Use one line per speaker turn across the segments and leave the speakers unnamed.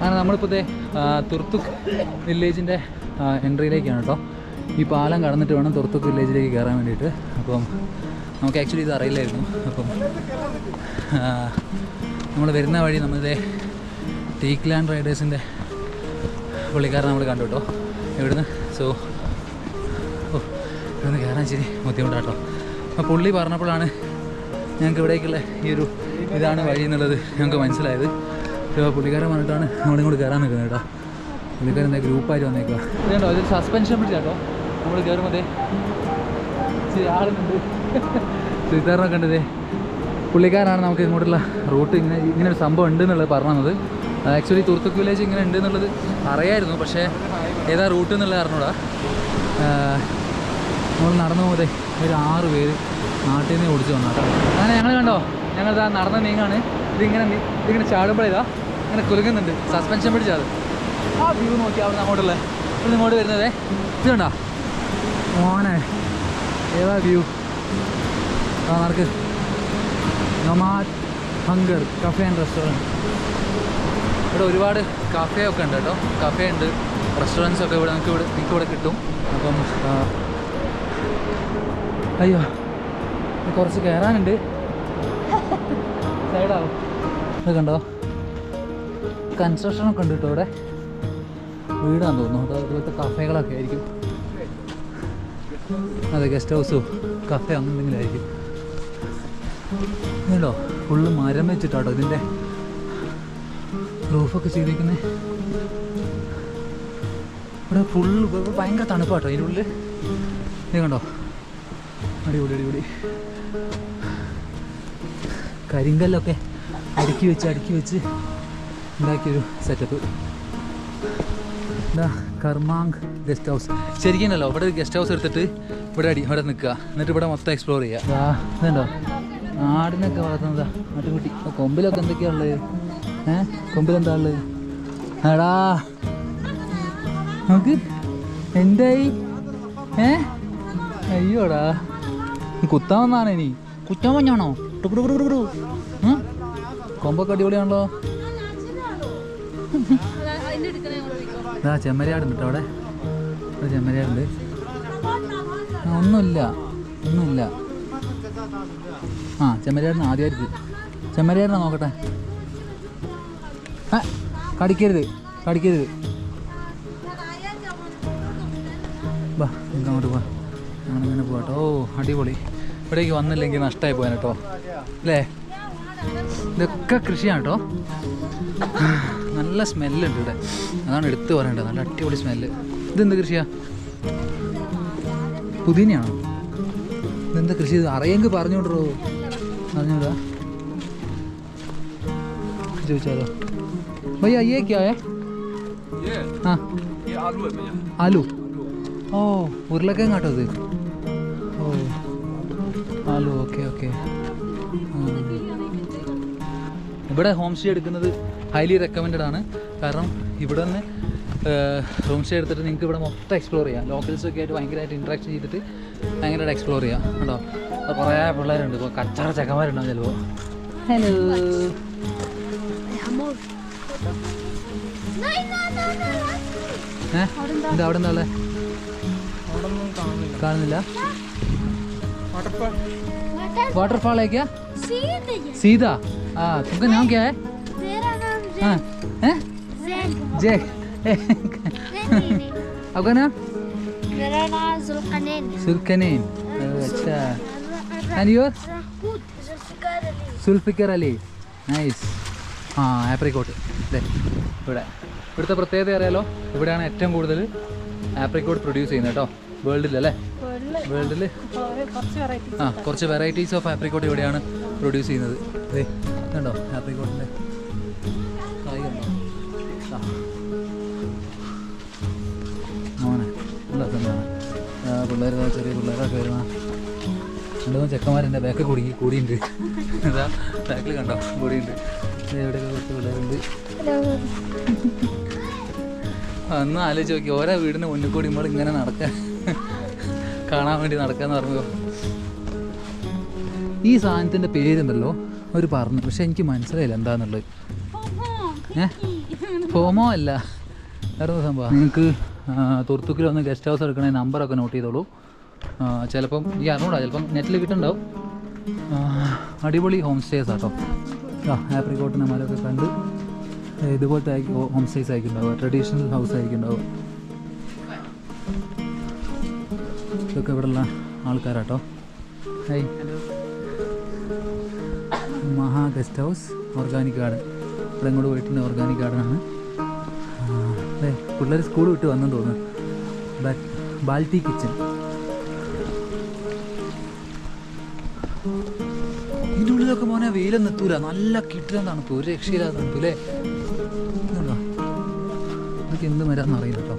അങ്ങനെ നമ്മളിപ്പോൾ തുർത്തുക് വില്ലേജിൻ്റെ എൻട്രിയിലേക്കാണ് കേട്ടോ. ഈ പാലം കടന്നിട്ട് വേണം തുർത്തുക് വില്ലേജിലേക്ക് കയറാൻ വേണ്ടിയിട്ട്. അപ്പം നമുക്ക് ആക്ച്വലി ഇത് അറിയില്ലായിരുന്നു. അപ്പം നമ്മൾ വരുന്ന വഴി നമ്മളിതേ ടീക്ക് ലാൻഡ് റൈഡേഴ്സിൻ്റെ പുള്ളിക്കാരൻ നമ്മൾ കണ്ടു കേട്ടോ ഇവിടുന്ന്. സോ ഇവിടുന്ന് കയറാൻ ശരി ബുദ്ധിമുട്ടാട്ടോ. അപ്പോൾ പുള്ളി പറഞ്ഞപ്പോഴാണ് ഞങ്ങൾക്ക് ഇവിടേക്കുള്ള ഈ ഒരു ഇതാണ് വഴി എന്നുള്ളത് ഞങ്ങൾക്ക് മനസ്സിലായത്. പുള്ളിക്കാരൻ പറഞ്ഞിട്ടാണ് നമ്മളിങ്ങോട്ട് കയറാൻ നിൽക്കുന്നത് കേട്ടോ. പുള്ളിക്കാരൻ എന്താ ഗ്രൂപ്പായിട്ട് വന്നേക്കുക. ഇതുണ്ടോ ഇതൊരു സസ്പെൻഷൻ ബ്രിഡ്ജ് കേട്ടോ. നമ്മൾ കയറുമ്പോൾ ആളുന്നുണ്ട്, ശ്രീധരനൊക്കെ ഉണ്ടതേ. പുള്ളിക്കാരാണ് നമുക്ക് ഇങ്ങോട്ടുള്ള റൂട്ട് ഇങ്ങനെ ഒരു സംഭവം ഉണ്ട് എന്നുള്ളത് പറഞ്ഞത്. ആക്ച്വലി തുർത്തുക് വില്ലേജ് ഇങ്ങനെ ഉണ്ട് എന്നുള്ളത് അറിയായിരുന്നു, പക്ഷേ ഏതാ റൂട്ട് എന്നുള്ളത് അറിഞ്ഞൂടാ. നമ്മൾ നടന്നു പോകെ ഒരു 6 പേര് നാട്ടിൽ നിന്ന് ഓടിച്ച് വന്നാട്ടോ. അങ്ങനെ ഞങ്ങൾ കണ്ടോ, ഞങ്ങളിതാ നടന്ന നീങ്ങാണ്. ഇതിങ്ങനെ ചാടുമ്പോഴേതാ ഇങ്ങനെ കുലുങ്ങുന്നുണ്ട്. സസ്പെൻഷൻ പിടിച്ചാൽ അത് ആ വ്യൂ നോക്കി അവിടെ അങ്ങോട്ടുള്ള ഇവിടെ ഇങ്ങോട്ട് വരുന്നതേ ഇത് കണ്ടോ മോനെ, ഏതാ വ്യൂ. ആ നടക്ക് nomad hunger cafe and restaurant. ഇവിടെ ഒരുപാട് കഫേ ഒക്കെ ഉണ്ട് കേട്ടോ. കഫേ ഉണ്ട്, റെസ്റ്റോറൻറ്റ്സ് ഒക്കെ നിങ്ങൾക്ക് ഇവിടെ കിട്ടും. അപ്പം അയ്യോ കുറച്ച് കയറാനുണ്ട്, സൈഡാവും. ഇത് കണ്ടോ കൺസ്ട്രക്ഷനൊക്കെ ഉണ്ട് കേട്ടോ. ഇവിടെ വീടാന്ന് തോന്നുന്നു. അതുപോലത്തെ കഫേകളൊക്കെ ആയിരിക്കും. അതെ, ഗസ്റ്റ് ഹൗസോ കഫേ അങ്ങനെ എന്തെങ്കിലും ആയിരിക്കും. ഇതുണ്ടോ ഫുള്ള് മരം വെച്ചിട്ടാട്ടോ ഇതിൻ്റെ റൂഫൊക്കെ ചെയ്തിരിക്കുന്നത്. ഇവിടെ ഫുള്ള് ഭയങ്കര തണുപ്പാട്ടോ ഇതിൻ്റെ ഉള്ളിൽ. ഇത് കണ്ടോ അടിപൊളി അടിപൊളി കരിങ്കല്ലൊക്കെ അടുക്കി വെച്ച് ഉണ്ടാക്കിയൊരു സെറ്റപ്പ്. എന്താ കർമാങ് ഗസ്റ്റ് ഹൗസ് ശരിക്കും ഉണ്ടല്ലോ. ഇവിടെ ഒരു ഗസ്റ്റ് ഹൗസ് എടുത്തിട്ട് ഇവിടെ നിൽക്കുക, എന്നിട്ട് ഇവിടെ മൊത്തം എക്സ്പ്ലോർ ചെയ്യുക. ഇതുണ്ടോ ആടിനൊക്കെ വളർത്തുന്നതാ ആട്ടുകുട്ടി. കൊമ്പിലൊക്കെ എന്തൊക്കെയാ ഉള്ളത്? കൊമ്പിലെന്താ ഉള്ളത്? എടാ നമുക്ക് എന്തായി? അയ്യോടാ കുത്താൻ വന്നാണ്. ഇനി കുറ്റാൻ മഞ്ഞാണോ? കൊമ്പൊക്കെ അടിപൊളിയാണല്ലോ. ചെമ്മരിയാടുണ്ട് കേട്ടോ അവിടെ. ചെമ്മരിയാടുണ്ട്. ഒന്നുമില്ല. ആ ചെമ്മരിയാടിന് ആദ്യമായിട്ട്. ചെമ്മരിയാടിനെ നോക്കട്ടെ. കടിക്കരുത്. ബാ അങ്ങോട്ട് പോവാ. ഞങ്ങളിങ്ങനെ പോവാട്ടോ. ഓ അടിപൊളി. ഇവിടേക്ക് വന്നില്ലെങ്കിൽ നഷ്ടമായി പോയാൽ കേട്ടോ അല്ലേ. ഇതൊക്കെ കൃഷിയാണ് കേട്ടോ. നല്ല സ്മെല്ലുണ്ട് ഇവിടെ, അതാണ് എടുത്ത് പറയേണ്ടത്. നല്ല അടിപൊളി സ്മെല്ല്. ഇതെന്ത് കൃഷിയാ? പുതിനയാണോ? ഇതെന്താ കൃഷി? അറിയെങ്കിൽ പറഞ്ഞോട്ടോ. അറിഞ്ഞൂടാ ചോദിച്ചാലോ? ഭയ്യ ये क्या है? हाँ आलू. ഓ ഉരുളക്കിഴങ്ങ് കേട്ടോ ഇത്. ഓ ആലു. ഓക്കെ. ഇവിടെ ഹോം സ്റ്റേ എടുക്കുന്നത് ഹൈലി റെക്കമെൻഡഡ് ആണ്. കാരണം ഇവിടെ നിന്ന് ഹോം സ്റ്റേ എടുത്തിട്ട് നിങ്ങൾക്ക് ഇവിടെ മൊത്തം എക്സ്പ്ലോർ ചെയ്യാം. ലോക്കൽസൊക്കെ ആയിട്ട് ഭയങ്കരമായിട്ട് ഇൻട്രാക്ഷൻ ചെയ്തിട്ട് ഭയങ്കരമായിട്ട് എക്സ്പ്ലോർ ചെയ്യാം കേട്ടോ. അപ്പോൾ കുറേ പിള്ളേരുണ്ട്, ഇപ്പോൾ കച്ചാറ ചെക്കന്മാരുണ്ടാവും ചിലപ്പോൾ. ഹലോ എന്താ അവിടെ എന്താ ഉള്ളത്? കാണുന്നില്ല. वाटरफॉल है क्या? सीधा. तुमका नाम क्या है?
मेरा नाम
जैक. आपका नाम?
मेरा नाम
जुल्करनैन. अच्छा. And yours? Zulfikar Ali. Nice. Apricot. ഇവിടുത്തെ പ്രത്യേകത അറിയാലോ, ഇവിടെയാണ് ഏറ്റവും കൂടുതൽ ആപ്രിക്കോട്ട് പ്രൊഡ്യൂസ് ചെയ്യുന്നത് കേട്ടോ വേൾഡിലല്ലേ. വേൾഡിൽ കുറച്ച് വെറൈറ്റീസ് ഓഫ് ആപ്രിക്കോട്ട് ഇവിടെയാണ് പ്രൊഡ്യൂസ് ചെയ്യുന്നത്. അതെ കണ്ടോ ആപ്രിക്കോട്ടിൻ്റെ കായ് കണ്ടോ? മോനെ നല്ല തന്നെയാണ്. പിള്ളേർ ചെറിയ പിള്ളേരൊക്കെ വരുന്ന 2-3 ചെക്കന്മാരെൻ്റെ ബാക്ക് കൂടിയുണ്ട്. അതാ ബാക്കിൽ കണ്ടോ കൂടിയുണ്ട്. എവിടെയൊക്കെ കുറച്ച് പിള്ളേരുണ്ട്. ഒന്ന് ആലോചിച്ച് നോക്കി, ഓരോ വീടിന് മുന്നിൽ കൂടി നമ്മൾ ഇങ്ങനെ കാണാൻ വേണ്ടി നടക്കാന്ന് പറഞ്ഞു. ഈ സാധനത്തിൻ്റെ പേരുണ്ടല്ലോ അവർ പറഞ്ഞു, പക്ഷെ എനിക്ക് മനസ്സിലായില്ല എന്താന്നുള്ളത്. ഫോമോ അല്ല, വേറെ സംഭവം. നിങ്ങൾക്ക് തുർത്തുക്കിൽ വന്ന് ഗസ്റ്റ് ഹൗസ് എടുക്കണ നമ്പറൊക്കെ നോട്ട് ചെയ്തോളൂ. ചിലപ്പം ഈ അറിഞ്ഞൂടാ, ചിലപ്പം നെറ്റിൽ കിട്ടുന്നുണ്ടാവും. അടിപൊളി ഹോം സ്റ്റേസ് ആട്ടോ. ആപ്രിക്കോട്ടിനെ മരമൊക്കെ കണ്ട് ഇതുപോലത്തെ ഹോം സ്റ്റേസ് ആയിരിക്കും ഉണ്ടാവുക, ട്രഡീഷണൽ ഹൗസ് ആയിരിക്കും ഉണ്ടാവുക. ഇതൊക്കെ ഇവിടെയുള്ള ആൾക്കാരാട്ടോ. ഹായ്, മഹാ ഗസ്റ്റ് ഹൗസ്, ഓർഗാനിക് ഗാർഡൻ. ഇവിടെ ഇങ്ങോട്ട് പോയിട്ടുണ്ട്, ഓർഗാനിക് ഗാർഡനാണ്. അതെ, പിള്ളേർ സ്കൂൾ വിട്ട് വന്നെന്ന് തോന്നുന്നു. ബാൽട്ടി കിച്ചൻ. ഇതിൻ്റെ ഉള്ളിലൊക്കെ മോനെ വെയിലൊന്നും എത്തൂല, നല്ല കിട്ടില്ല തണുപ്പ്, ഒരു രക്ഷയില്ലാതെ തണുപ്പ് അല്ലേ. ഇതുണ്ടോ, ഇതൊക്കെ എന്ത് മരാന്ന് അറിയില്ല കേട്ടോ.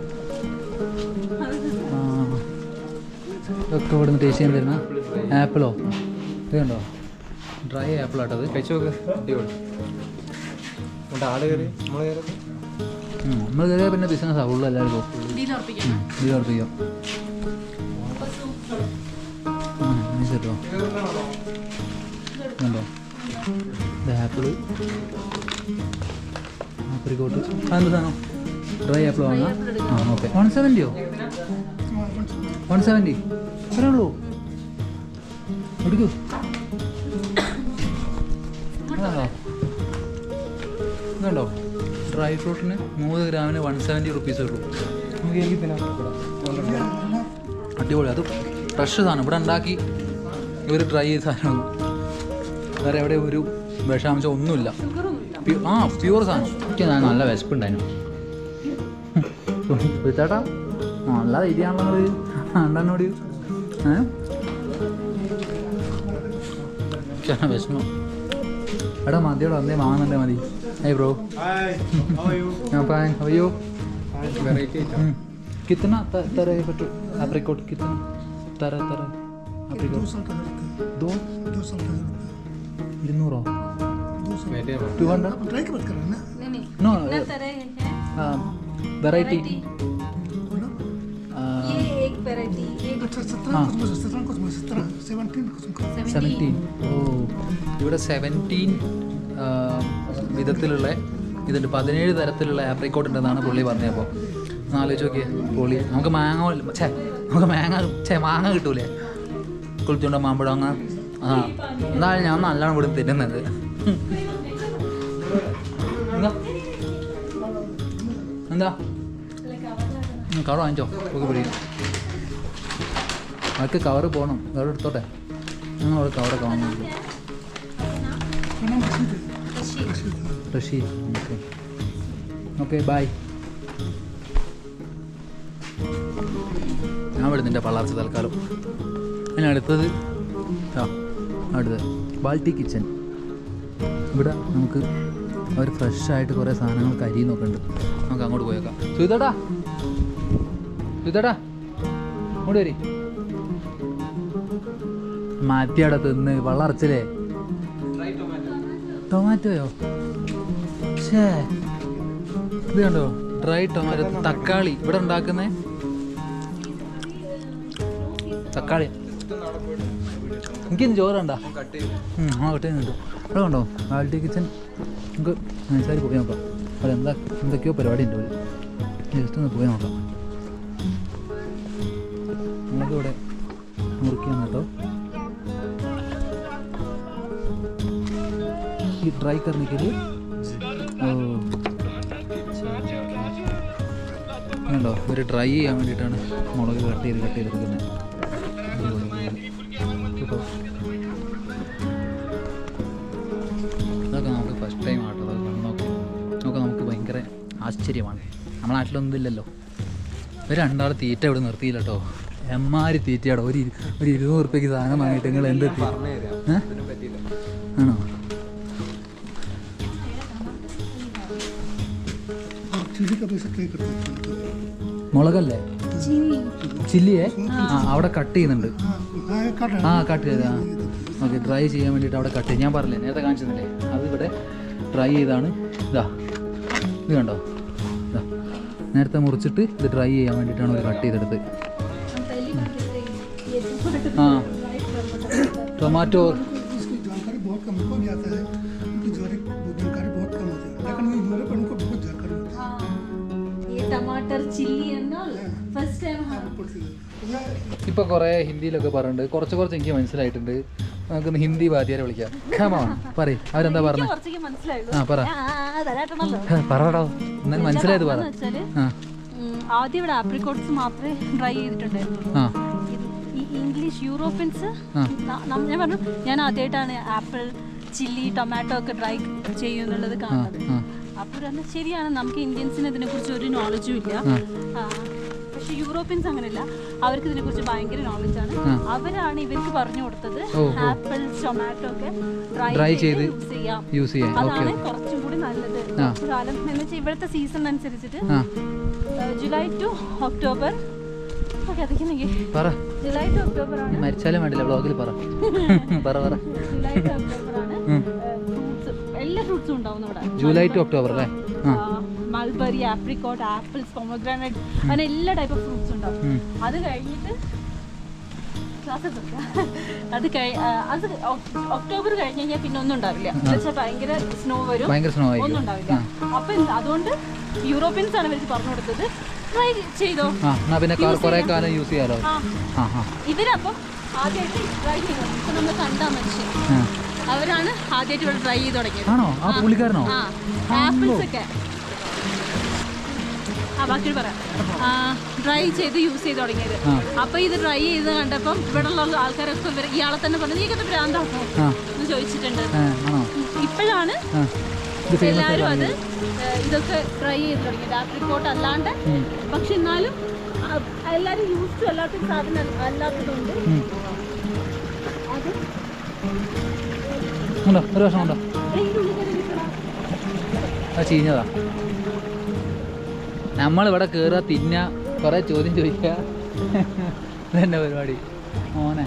ഇതൊക്കെ ഇവിടെ നിന്ന് ടേസ്റ്റ് ചെയ്യാൻ തരുന്ന ആപ്പിളോ, ഇത് കണ്ടോ, ഡ്രൈ ആപ്പിൾ ആട്ടോ. അത് കഴിച്ചു നോക്ക്, നമ്മൾ കയറിയാൽ പിന്നെ ബിസിനസ് ആവുള്ളൂ എല്ലാവർക്കും. ഡീലുറപ്പിക്കാം കേട്ടോ. കണ്ടോ, ഇത് ആപ്പിള്, ആപ്രിക്കോട്ട്. അതെന്ത് സാധനം? ഡ്രൈ ആപ്പിൾ വാങ്ങാം. ഓക്കെ. 170യോ? 170 അത്രേ ഉള്ളൂ. എടുക്കൂ. അതാണോ? ഇതുണ്ടോ, ഡ്രൈ ഫ്രൂട്ടിന് 3 ഗ്രാമിന് 170 റുപ്പീസ് ഉള്ളൂ. അടിപൊളി. അത് ഫ്രഷ് സാധനം, ഇവിടെ ഉണ്ടാക്കി ഇവർ ഡ്രൈ ചെയ്ത സാധനമാണ്. വേറെ എവിടെ ഒരു വിഷാംശം ഒന്നുമില്ല. പ്യൂർ സാധനം. എനിക്ക് നല്ല വിശപ്പുണ്ടായിരുന്നു ചേട്ടാ. നല്ല രീതിയാണല്ലോ അണ്ണനോട്. വിഷമോ എടാ, മതിയോടെ വന്നേ, വാങ്ങുന്നുണ്ടേ മതി. Hey bro.
Hi. How are you?
I'm fine. How are you?
Variety.
कितना तरह है बटू एप्रिकॉट? कितना तरह एप्रिकॉट? 200 200 200
ट्राई के बात कर रहे हैं ना?
नहीं
नो
कितना तरह है?
वैरायटी.
ये एक वैरायटी, एक
अच्छा 17 कुछ 17 कुछ
17. ഓ, ഇവിടെ 17 വിധത്തിലുള്ള ഇതുണ്ട്, 17 തരത്തിലുള്ള ആപ്രിക്കോട്ട് ഉണ്ടെന്നാണ് പുള്ളി പറഞ്ഞപ്പോൾ. ആലോചിച്ച് നോക്കിയേ പുള്ളി. നമുക്ക് മാങ്ങ കിട്ടൂലേ കുളിച്ചുകൊണ്ട് മാമ്പഴം അങ്ങ്. എന്തായാലും ഞാൻ നല്ലോണം ഇവിടെ തിന്നുന്നത്. എന്താ കവർ വാങ്ങിച്ചോ? ഒക്കെ പിടിക്കും. അതൊക്കെ കവറ് പോകണം, വേറെ എടുത്തോട്ടെ. ഞങ്ങൾ അവിടെ കവറൊക്കെ വാങ്ങുന്നു. റഷി. Okay okay, bye. ഞാൻ വിടുന്നിൻ്റെ പള്ളാർച്ച തൽക്കാലം. അതിന് അടുത്തത് അടുത്തത് ബാൽട്ടി കിച്ചൻ. ഇവിടെ നമുക്ക് അവർ ഫ്രഷായിട്ട് കുറേ സാധനങ്ങൾ കരിയുന്നൊക്കെ ഉണ്ട്. നമുക്ക് അങ്ങോട്ട് പോയേക്കാം. സുഹിതേട്ടാ, അങ്ങോട്ട് വരി. മാറ്റിയവിടെ തിന്ന് വള്ളറച്ചില്ലേ. ടൊമാറ്റോയോ? ഷേ, ഇത് കണ്ടോ, ഡ്രൈ ടൊമാറ്റോ. തക്കാളി ഇവിടെ ഉണ്ടാക്കുന്നേ തക്കാളി. എനിക്കിന്ന് ചോറ് കണ്ടാ? കട്ട് ചെയ്യുന്നുണ്ട്. ഇവിടെ കണ്ടോ ബാൽട്ടി കിച്ചൻ. നമുക്ക് നൈസായി പോയി നോക്കാം. അവിടെ എന്തൊക്കെയോ പരിപാടി ഉണ്ട്. ജസ്റ്റ് ഒന്ന് പോയി നോക്കാം. നമുക്കിവിടെ മുറിക്കാൻ കേട്ടോ. ഈ ഡ്രൈ കറിനിക്കല്. ഉണ്ടോ, ഒരു ഡ്രൈ ചെയ്യാൻ വേണ്ടിയിട്ടാണ് മുളക് കട്ട് ചെയ്തെടുക്കുന്നത്. കേട്ടോ, ഇതൊക്കെ നമുക്ക് ഫസ്റ്റ് ടൈം ആട്ടോ. അതൊക്കെ നോക്കാം. നമുക്ക് ഭയങ്കര ആശ്ചര്യമാണ്. നമ്മളെ നാട്ടിലൊന്നും ഇല്ലല്ലോ. ഒരു 2 തീറ്റ ഇവിടെ നിർത്തിയില്ല കേട്ടോ. എമ്മാരി തീറ്റയാടോ. ഒരു 20 ഉറുപ്പ്യക്ക് സാധനം വാങ്ങിയിട്ട് നിങ്ങൾ എന്ത് ആണോ? മുളകല്ലേ? ചില്ലിയേ? അവിടെ കട്ട് ചെയ്യുന്നുണ്ട്. കട്ട് ചെയ്താ ഓക്കെ. ഡ്രൈ ചെയ്യാൻ വേണ്ടിയിട്ട് അവിടെ കട്ട് ചെയ്യും. ഞാൻ പറഞ്ഞില്ലേ നേരത്തെ കാണിച്ചതല്ലേ, അത് ഇവിടെ ഡ്രൈ ചെയ്താണ്. ഇത് കണ്ടോ, നേരത്തെ മുറിച്ചിട്ട് ഇത് ഡ്രൈ ചെയ്യാൻ വേണ്ടിയിട്ടാണ് ഒരു കട്ട് ചെയ്തെടുത്ത്. ടൊമാറ്റോ.
टमाटर chilli and all. First time.
ഇപ്പോൾ കുറേ ഹിന്ദിയിലൊക്കെ പറയുന്നുണ്ട്, കുറച്ച് എനിക്ക് മനസ്സിലായിട്ടുണ്ട്. നമുക്കൊന്ന് ഹിന്ദി വാദ്യാരെ വിളിക്കാം. കമോൺ പറയ്, അവരെന്താ പറഞ്ഞത്?
കുറച്ചൊക്കെ മനസ്സിലായുള്ളൂ.
ആ പറ, പറയടോ, എന്നാലും മനസ്സിലായത് പറ.
ആദ്യം ഇവിടെ ആപ്രിക്കോട്ട്സ് മാത്രമേ ട്രൈ ചെയ്തിട്ടുണ്ടായിരുന്നുള്ളൂ. ഇംഗ്ലീഷ് യൂറോപ്യൻസ് ഞാൻ പറഞ്ഞു, ഞാൻ ആദ്യമായിട്ടാണ് ആപ്പിൾ ചില്ലി ടൊമാറ്റോ ഒക്കെ ട്രൈ ചെയ്യുന്നുള്ളത് കാണുന്നത്. അപ്പോൾ പറഞ്ഞാൽ ശരിയാണ്, നമുക്ക് ഇന്ത്യൻസിന് ഇതിനെക്കുറിച്ച് ഒരു നോളജും ഇല്ല. പക്ഷെ യൂറോപ്യൻസ് അങ്ങനെയല്ല, അവർക്ക് ഇതിനെക്കുറിച്ച് ഭയങ്കര നോളജാണ്. അവരാണ് ഇവർക്ക് പറഞ്ഞു കൊടുത്തത് ആപ്പിൾ ടൊമാറ്റോ ഒക്കെ ഡ്രൈ ചെയ്ത് യൂസ് ചെയ്യാം. അതാണ് കുറച്ചും കൂടി നല്ലത്. കാലം എന്ന് വെച്ചാൽ ഇവിടുത്തെ സീസൺ അനുസരിച്ചിട്ട് July two October. July two October ആണ്.
മരിച്ചാലും വേണ്ടില്ല, വ്ളോഗിൽ പറ.
ജൂലൈ ടു ഒക്ടോബർ ആണ്. എല്ലാ ഫ്രൂട്ട്സും ഉണ്ടാവുന്നു ഇവിടെ.
ജൂലൈ ടു ഒക്ടോബർ അല്ലേ?
മൾബറി, ആപ്രിക്കോട്ട്, ആപ്പിൾസ്, പൊമഗ്രാനൈറ്റ്, അങ്ങനെ എല്ലാ ടൈപ്പ് ഓഫ് ഫ്രൂട്ട്സ് ഉണ്ടാവും. അത് കഴിഞ്ഞിട്ട് അത് ഒക്ടോബർ കഴിഞ്ഞ് കഴിഞ്ഞാൽ പിന്നെ ഒന്നും ഉണ്ടാവില്ല. എന്നുവെച്ചാൽ ഭയങ്കര സ്നോ വരും, ഒന്നും ഉണ്ടാവില്ല. അപ്പൊ അതുകൊണ്ട് യൂറോപ്യൻസ് ആണ് ഇവർക്ക് പറഞ്ഞു കൊടുത്തത്, ട്രൈ ചെയ്തോ,
പിന്നെ കുറെ കാലം യൂസ് ചെയ്യാലോ.
ഇവരപ്പം ആദ്യമായിട്ട് ട്രൈ ചെയ്തത്. ഇപ്പൊ നമ്മൾ കണ്ടാ മനുഷ്യൻ, അവരാണ് ആദ്യമായിട്ട് ഇവിടെ ട്രൈ ചെയ്ത് തുടങ്ങിയത്. ആപ്പിൾസ് ഒക്കെ ബാക്കി പറയാം, ഡ്രൈ ചെയ്ത് യൂസ് ചെയ്ത് തുടങ്ങിയത്. അപ്പൊ ഇത് ട്രൈ ചെയ്ത് കണ്ടപ്പം ഇവിടെ ഉള്ള ആൾക്കാരൊക്കെ ഇയാളെ തന്നെ പറഞ്ഞു, നീക്കത്തെ ഭ്രാന്താണോ എന്ന് ചോദിച്ചിട്ടുണ്ട്. ഇപ്പോഴാണ് എല്ലാവരും അത് ഇതൊക്കെ ട്രൈ ചെയ്ത് തുടങ്ങിയത്, ആപ്രിക്കോട്ട് അല്ലാണ്ട്. പക്ഷെ എന്നാലും എല്ലാവരും യൂസ് ടു അല്ലാത്ത സാധനം അല്ലാത്തതുകൊണ്ട്
അത് ഒരു വർഷം ഉണ്ടോ ചീഞ്ഞതാ. നമ്മളിവിടെ കയറുക, തിന്ന, കുറേ ചോദ്യം ചോദിക്കുക, ഇതെന്നെ പരിപാടി. മോനെ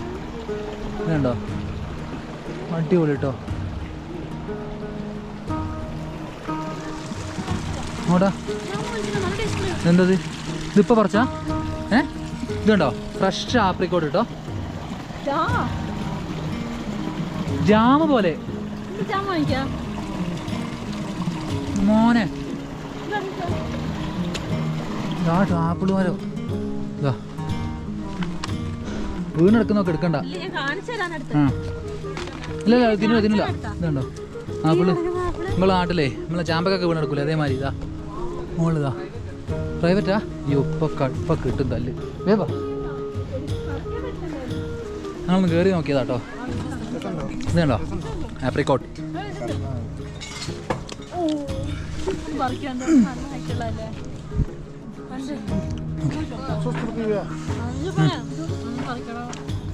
ഇതുണ്ടോ, അടിപൊളി കേട്ടോ. അങ്ങോട്ടാ എന്തത് ഇതിപ്പോൾ പറിച്ചാ? ഇതുണ്ടോ ഫ്രഷ് ആപ്രിക്കോട്ട് കേട്ടോ, ജാമ് പോലെ. മോനെ ആപ്പിൾ മരം ഇതാ വീണെടുക്കുന്നൊക്കെ എടുക്കണ്ട. ഇല്ല ഇതിനില്ല. ഇതുണ്ടോ ആപ്പിള് നമ്മളെ നാട്ടിലേ നമ്മളെ ചാമ്പക്കൊക്കെ വീണെടുക്കൂലേ, അതേമാതിരി ഇതാ മോളിതാ. പ്രൈവറ്റാ? അയ്യോ ഇപ്പൊ കിട്ടും തല്ല്. വേവാ ഞങ്ങളൊന്ന് കയറി നോക്കിയതാട്ടോ. ഇതുണ്ടോ ആപ്രിക്കോട്ട്.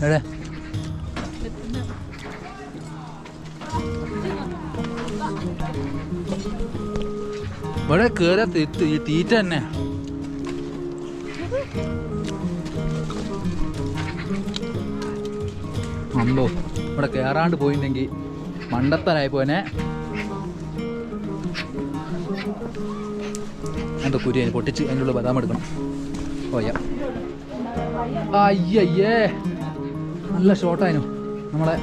എവിടെ ഇവിടെ കയറിയ തീറ്റ തന്നെ. അമ്പോ ഇവിടെ കയറാണ്ട് പോയിട്ടുണ്ടെങ്കിൽ മണ്ടത്തരായി പോനെ. എന്തോ കുരി പൊട്ടിച്ച് അതിൻ്റെ ഉള്ളിൽ ബദാം എടുക്കണം. പോയാ അയ്യയ്യേ നല്ല ഷോട്ടായിരുന്നു. നമ്മളെ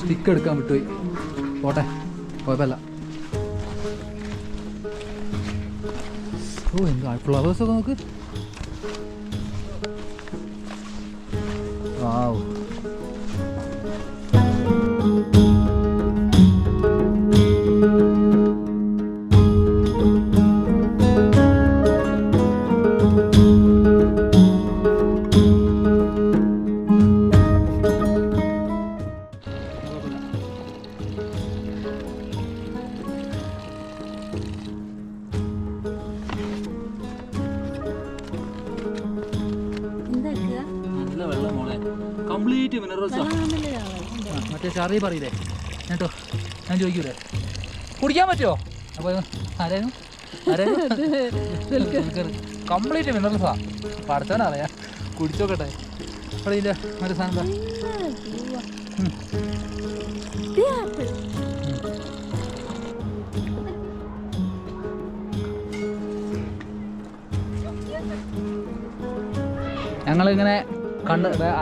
സ്റ്റിക്ക് എടുക്കാൻ വിട്ടുപോയി. പോട്ടെ, കുഴപ്പമില്ല. ഓ എന്താ ഫ്ലവേഴ്സൊക്കെ നോക്ക്. വാവ് കംപ്ലീറ്റ് മിനറൽസാ. മറ്റേ ചാറി പറയില്ലേ കേട്ടോ, ഞാൻ ചോദിക്കൂലേ കുടിക്കാൻ പറ്റുമോ? അപ്പോൾ ആരായിരുന്നു കംപ്ലീറ്റ് മിനറൽസാ. പഠിച്ചവനറിയാം, കുടിച്ചോക്കട്ടെ. അവിടെ ഇല്ല മറ്റേ സാധനം ഞങ്ങളിങ്ങനെ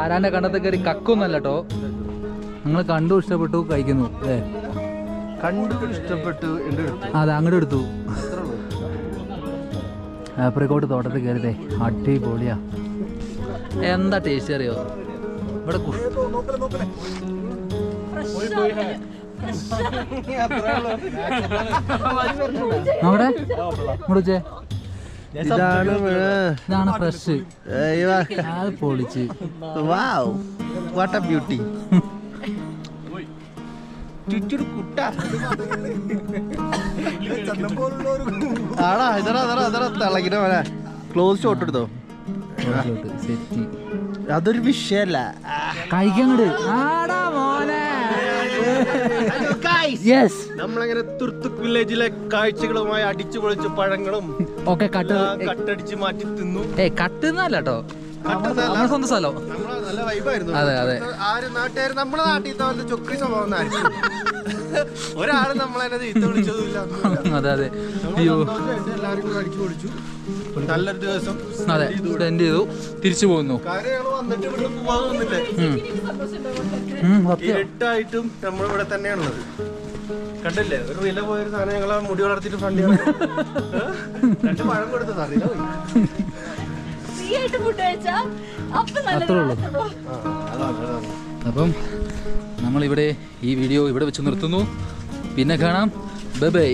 ആരാൻ്റെ കണ്ടത്ത് കയറി കക്കൊന്നല്ല കേട്ടോ, ഞങ്ങൾ കണ്ടു ഇഷ്ടപ്പെട്ടു കഴിക്കുന്നു. അല്ലേ, കണ്ടു ഇഷ്ടപ്പെട്ടു. അതെ അങ്ങോട്ട് എടുത്തു. ആപ്രിക്കോട്ട് തോട്ടത്തിൽ കയറിയതേ അടിപൊളിയാ. എന്താ ടേസ്റ്റ് അറിയോ ഇവിടെ അവിടെ മുടിച്ചേ ഇതാണ് ഫ്രഷ്. അത് പൊളിച്ച്
വാട്ട് എ ബ്യൂട്ടി. ആടാ തിളകിന പോലെ ക്ലോസ് ഷോട്ട് എടുത്തോ.
സെറ്റ്
അതൊരു വിഷയല്ല.
കഴിക്കങ്ങട്
നമ്മളങ്ങനെ തുർത്തുക് വില്ലേജിലെ കാഴ്ചകളുമായി അടിച്ചു പൊളിച്ച പഴങ്ങളും
ഒക്കെ
കട്ടടിച്ച് മാറ്റി തിന്നു.
കട്ടുന്നല്ല കേട്ടോ, സ്വന്തം സ്ഥലം.
നല്ല വൈബായിരുന്നു.
അതെ അതെ.
ആരും നാട്ടുകാർ നമ്മളെ നാട്ടിൽ പോലത്തെ ചൊക്കി സ്വഭാവം ഒരാളും നമ്മളെന്നെ തീർത്ത് വിളിച്ചതുമില്ല.
അതെ അതെ.
എല്ലാവരും കൂടെ അടിച്ചു പൊളിച്ചു. നല്ലൊരു ദിവസം
അതെ സ്പെൻഡ് ചെയ്തു, തിരിച്ചു പോകുന്നു.
വന്നിട്ട് ഇവിടെ പോവാതൊന്നുമില്ലേ. ഇരുട്ടായിട്ടും നമ്മളിവിടെ തന്നെയാണുള്ളത്. കണ്ടില്ലേ ഒരു വില പോയൊരു സാധനം ഞങ്ങളെ മുടി വളർത്തിട്ട് ഫണ്ട് 2 പഴം കൊടുത്തതാ.
അത്രേ ഉള്ളൂ. അപ്പം നമ്മളിവിടെ ഈ വീഡിയോ ഇവിടെ വെച്ച് നിർത്തുന്നു. പിന്നെ കാണാം. Bye bye.